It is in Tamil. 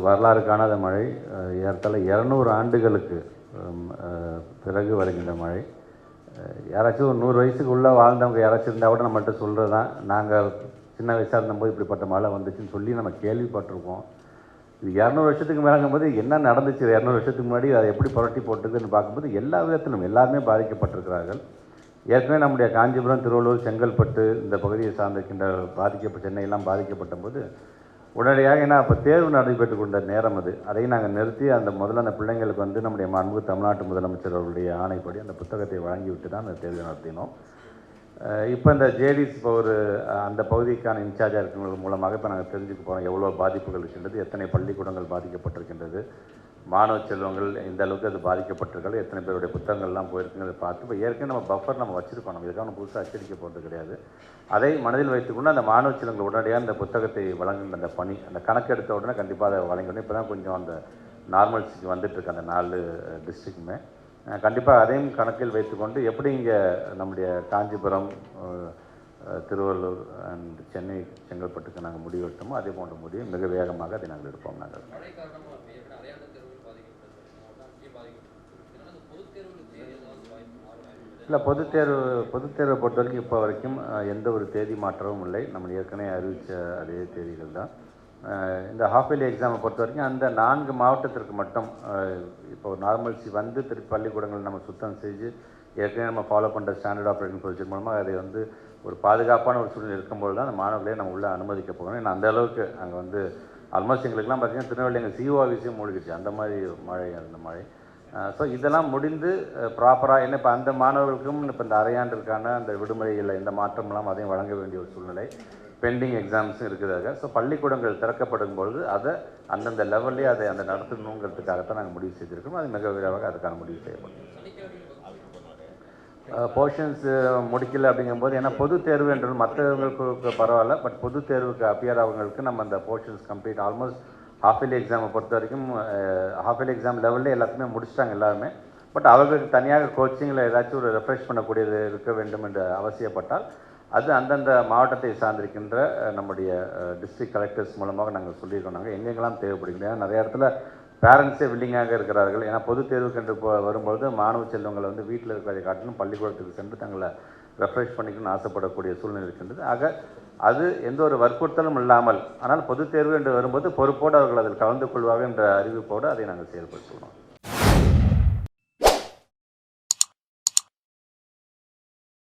வரலாறு காணாத மழை. ஏறத்தாழ 200 ஆண்டுகளுக்கு பிறகு வருகின்ற மழை. யாராச்சும் ஒரு 100 வயசுக்கு உள்ளே வாழ்ந்தவங்க யாராச்சும் இருந்தால் கூட நம்மள்கிட்ட சொல்கிறது தான், நாங்கள் சின்ன வயசாக இருந்தபோது இப்படிப்பட்ட மழை வந்துச்சுன்னு சொல்லி நம்ம கேள்விப்பட்டிருக்கோம். இது 200 வருஷத்துக்கு மேலேங்கும்போது என்ன நடந்துச்சு 200 வருஷத்துக்கு முன்னாடி, அதை எப்படி புரட்டி போட்டுக்குன்னு பார்க்கும்போது எல்லா விதத்திலும் எல்லாருமே பாதிக்கப்பட்டிருக்கிறார்கள். ஏற்கனவே நம்முடைய காஞ்சிபுரம், திருவள்ளூர், செங்கல்பட்டு இந்த பகுதியை சார்ந்திருக்கின்ற சென்னையெல்லாம் பாதிக்கப்பட்ட போது உடனடியாக, ஏன்னா அப்போ தேர்வு நடைபெற்று கொண்ட நேரம் அது, அதையும் நாங்கள் நிறுத்தி முதல்ல அந்த பிள்ளைங்களுக்கு நம்முடைய மாண்பு தமிழ்நாட்டு முதலமைச்சர் அவருடைய ஆணைப்படி அந்த புத்தகத்தை வழங்கிவிட்டு தான் அந்த தேர்வு நடத்தினோம். இப்போ இந்த ஜேடிஸ் இப்போ அந்த பகுதிக்கான இன்சார்ஜாக இருக்கிறவங்க மூலமாக இப்போ நாங்கள் தெரிஞ்சுக்க போகிறோம் எவ்வளோ பாதிப்புகள் இருக்கின்றது, எத்தனை பள்ளிக்கூடங்கள் பாதிக்கப்பட்டிருக்கின்றது, மாணவ செல்வங்கள் இந்த அளவுக்கு அது பாதிக்கப்பட்டிருக்கிறது, எத்தனை பேருடைய புத்தகங்கள்லாம் போயிருக்குங்கிறத பார்த்து இப்போ ஏற்கனவே நம்ம பஃபர் வச்சுருக்கோம். நம்ம இதுக்காக புதுசாக அச்சடிக்க போகிறது கிடையாது. அதை மனதில் வைத்துக்கொண்டு அந்த மாணவ செல்வங்கள் உடனடியாக அந்த புத்தகத்தை வழங்குகின்ற அந்த பணி, அந்த கணக்கெடுத்த உடனே கண்டிப்பாக அதை வழங்கணும். இப்போ தான் கொஞ்சம் அந்த நார்மல்ஸுக்கு வந்துட்டுருக்கு அந்த 4 டிஸ்ட்ரிக்ட்டுமே. கண்டிப்பாக அதையும் கணக்கில் வைத்துக்கொண்டு எப்படி இங்கே நம்முடைய காஞ்சிபுரம், திருவள்ளூர் அண்ட் சென்னை, செங்கல்பட்டுக்கு நாங்கள் முடிவு எடுத்தோமோ அதே போன்ற முடிவு மிக வேகமாக அதை நாங்கள் எடுப்போம். நாங்கள் இல்லை, பொதுத்தேர்வை பொறுத்த வரைக்கும் இப்போ வரைக்கும் எந்த ஒரு தேதி மாற்றமும் இல்லை. நம்ம ஏற்கனவே அறிவித்த அதே தேதிகள் தான். இந்த ஹாஃப் இயர்லி எக்ஸாமை பொறுத்த வரைக்கும் அந்த 4 மாவட்டத்திற்கு மட்டும் இப்போ நார்மல்சி வந்து திருப்பி பள்ளிக்கூடங்கள் நம்ம சுத்தம் செஞ்சு ஏற்கனவே நம்ம ஃபாலோ பண்ணுற ஸ்டாண்டர்ட் ஆப்ரேட்டிங் ப்ரொசீஜர் மூலமாக அதை ஒரு பாதுகாப்பான ஒரு சூழ்நிலை இருக்கும்போது தான் அந்த மாணவர்களே நம்ம உள்ளே அனுமதிக்க போகணும். ஏன்னா அந்த அளவுக்கு அங்கே ஆல்மோஸ்ட் எங்களுக்குலாம் பார்த்திங்கன்னா திருநெல்வேலி எங்கள் சிஓ ஆஃபீஸையும் மூழ்கிடுச்சு, அந்த மாதிரி அந்த மழை. ஸோ இதெல்லாம் முடிந்து ப்ராப்பராக என்ன இப்போ அந்த மாணவர்களுக்கும் இப்போ இந்த அரையாண்டிற்கான அந்த விடுமுறையில் எந்த மாற்றமெல்லாம் அதையும் வழங்க வேண்டிய ஒரு சூழ்நிலை, பெண்டிங் எக்ஸாம்ஸும் இருக்கிறாங்க. ஸோ பள்ளிக்கூடங்கள் திறக்கப்படும் பொழுது அதை அந்தந்த லெவல்லே அதை நடத்தணுங்கிறதுக்காகத்தான் நாங்கள் முடிவு செய்திருக்கோம். அது மிக விரைவாக அதுக்கான முடிவு செய்யப்படும். போர்ஷன்ஸ் முடிக்கல அப்படிங்கும்போது, ஏன்னா பொது தேர்வு என்றது மற்றவங்களுக்கு பரவாயில்ல, பட் பொது தேர்வுக்கு அப்பியர் ஆகிறவங்களுக்கு நம்ம அந்த portions complete almost half yearly எக்ஸாமை பொறுத்த வரைக்கும் ஹாஃப் இயர்லி எக்ஸாம் லெவலில் எல்லாத்துக்குமே முடிச்சிட்டாங்க எல்லாருமே. பட் அவர்களுக்கு தனியாக கோச்சிங்கில் ஏதாச்சும் ஒரு ரெஃப்ரெஷ் பண்ணக்கூடியது இருக்க வேண்டும் என்று அவசியப்பட்டால் அது அந்தந்த மாவட்டத்தை சார்ந்திருக்கின்ற நம்முடைய டிஸ்ட்ரிக்ட் கலெக்டர்ஸ் மூலமாக நாங்கள் சொல்லியிருக்கோம். நாங்கள் எங்கெங்கெல்லாம் தேவைப்படுகிறது, ஏன்னா நிறைய இடத்துல பேரண்ட்ஸே வில்லிங்காக இருக்கிறார்கள். ஏன்னா பொது தேர்வுக்கு என்று வரும்பொழுது மாணவ செல்வங்களை வீட்டில் இருக்கிறதை காட்டிலும் பள்ளிக்கூடத்துக்கு சென்று தங்களை ரெஃப்ரெஷ் பண்ணிக்கணும்னு ஆசைப்படக்கூடிய சூழ்நிலை இருக்கின்றது. ஆக அது எந்த ஒரு வற்புறுத்தலும் இல்லாமல், ஆனால் பொது தேர்வு என்று வரும்போது பொறுப்போடு அவர்கள் அதில் கலந்து கொள்வார்கள் என்ற அறிவிப்போடு அதை நாங்கள் செயல்படுத்துகிறோம்.